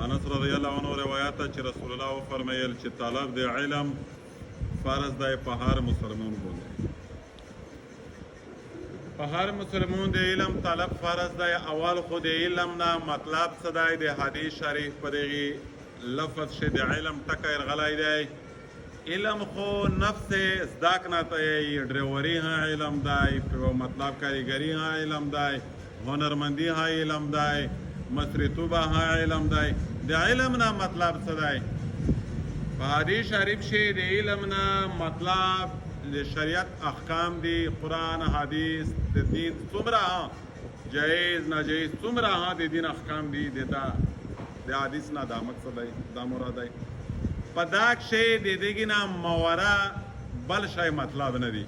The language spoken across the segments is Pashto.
انس رضی الله عنه روایت ہے چې رسول الله فرمایل چې طلب د علم فرض دی په هر مسلمان باندې. په هر مسلمان د علم طلب فرض دی. اول خو د علم نه مطلب څه دی؟ د حدیث شریف په دغه لفظ چې د علم ټکی غلی دی. علم خو نفس زده کنه ته ډریوري ها علم دی، مطلب کاریګری ها علم دی، هنرمندی ها علم دی، مصریتوبه ها علم دی. د علم نه مطلب څه دی؟ په حدیث شریف کې د علم نه مطلب د شریعت احکام دی، قرآن حدیث د دین څومره جایز ناجایز څومره د دین احکام دی، د حدیث نه دا مقصد دی، دا مراد دی. په دا کښې د دغې نه ماوره بل شی مطلب نه دی.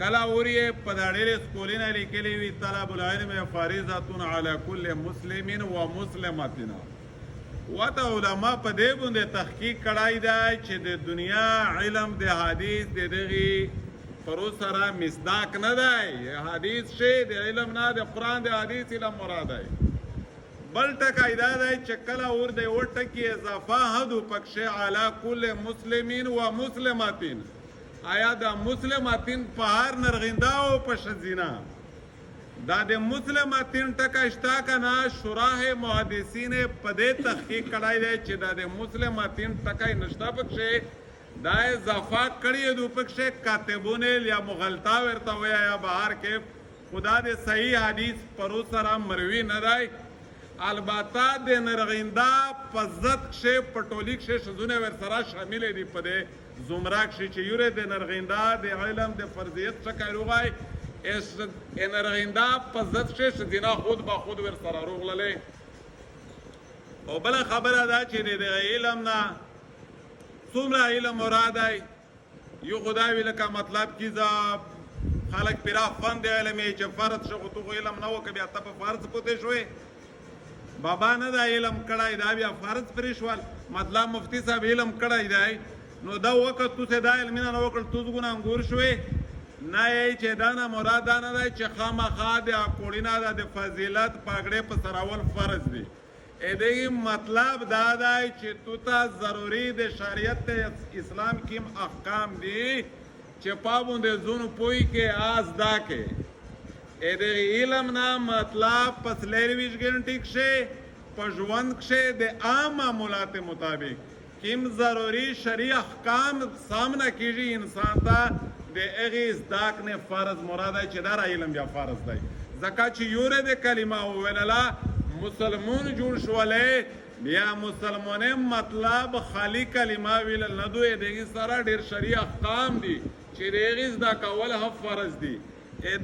کله ورې په دا ډېرې سکولونه لیکلي وي طلب العلم فریضة علی کل مسلم و مسلمتنا. ورته علما په دې باندې تحقیق کړی دی چې د دنیا علم د حدیث د دغې پرو سره مصداق نه دی. حدیث شی د علم نه د قرآن د حدیث علم مراد دی. بل ټکی دا دی چې کله ور دی و ټکي اضافه حد پکښې علی کل مسلمین و مسلمتین. آیا دا مسلمتین په هر نرغنده او په ښځینه دا د مسلمتین ټکی شته که نه؟ شراح محدثین په دې تحقیق کړی دی چې دا د مسلمتین ټکی نشته پکښې، دا اضافه کړي دو پکښې کاتبون یا مغلطه ورته وایي یا بهر کې خدا د صحیح حدیث پرو سره مروي نه دی. البته د نرغنده په ضد کښې په ټولي کښې ښځونه ورسره شامل دي په دې زمره کښې چې یورې د نرغنده د علم د فرضیت ټکی روغی نرغنده په ضد کښې ښځینه خود به خود ورسره روغللی. او بله خبره ده چې د علم نه څومره علم مراد دی. یو خدای وي لکه مطلب کیزه خلک پیرا فن د علم چې فرض شو تو خو علم نه و که بیا ته په فرض پوتې شوې بابا نه دا علم کړی دا بیا فرض پرې شول. مطلب مفتی صاحب علم کړی دی نو دا وخت تو څه دا علم نه وکړ تو ګناهګور شوې نه یې چې دا نه مراد دا نه دی چې خامخا د کوړی نه د فضیلت پګړې په سراول فرض دی. دغه مطلب دا دی چې تو ته ضروري د شریعت اسلام کې احکام دي چې پابند زونو پوي کې آز دا کې د علم نه مطلب پس 24 غنټې کښې په ژوند کښې د عام معمولات مطابق کوم ضروري شرعي احکام سامنا کیږي انسان ته د هغې زده کړې فرض مراد دی چې دا علم بیا فرض دی. ځکه چې یوره د کلمه وویلله مسلمون جوړ شولی بیا مسلمانۍ مطلب خالی کلمه ویلل نه دوی د هغې سره ډېر شرعي احکام دي چې د هغې زده کول هم فرض دي.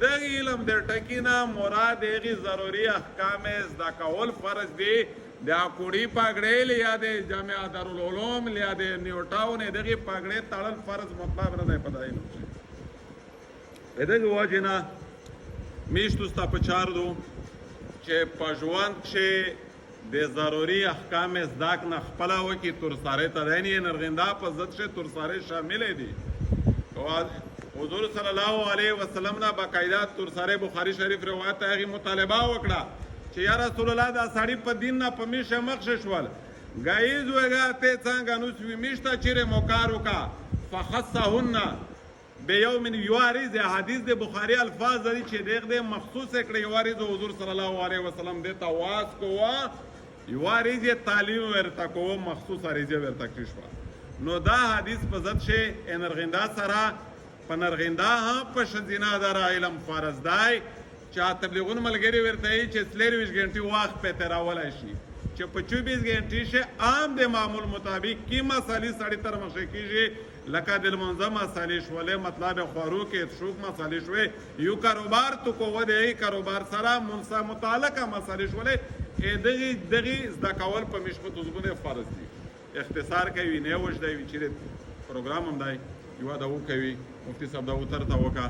دغه علم د ټکي نه مراد هغې ضروري احکام زده کول فرض دي. د کوړي پګړې یا د جامعه دارالعلوم یا د نیوټاون دغې پګړې تړل فرض مطلب نه دی په دا علم کښې. د دغې وجې نه میشتو ستا په چار دو چې په ژوند کښې د ضروري احکام زده کړه خپله وکړي. تورسارۍ ته دی نه نرغنده په ضد کښې تورسارۍ شاملې دي. حضور صلی الله علیه وسلم نه باقاعده تورسارۍ بخاري شریف روایت ته هغې مطالبه وکړه چې یا رسول الله دا سړي په دین نه په میشه مخشه شول ګایز وګه ته څنګه نوسوي میشته چیرې موکار وکړه فخصهن بیوم یوارز. حدیث د بخاري الفاظ دي چې دغه مخصوص کړي یوارز حضور صلی الله علیه وسلم دې ته واس کوه یوارز تعلیم ورته کوه مخصوص عریضه ورته کړی شو. نو دا حدیث په ضد شي انرغنده سره په نرغنده هم په ښځینه در علم فرض دی چې تبلیغون ملګري ورته وایي چې 24 غنټې وخت پې تېرولی شي چې په 24 غنټې شي عام د معمول مطابق کې مسالې سړي تر مخې کېږي لکه د لمونځه مسالې شولې مطلب خوارو کې شوک مسالې شوې یو کاروبار تو کوه د هغې کاروبار سره متعلقه مسالې شولې دغې زده کول په مشبوط عضوونه فرض دي. اختصار کوي نه وجدوي چې پروګرام هم دی یوه دا وکوي مفتي صاحب دا وترته وکړه.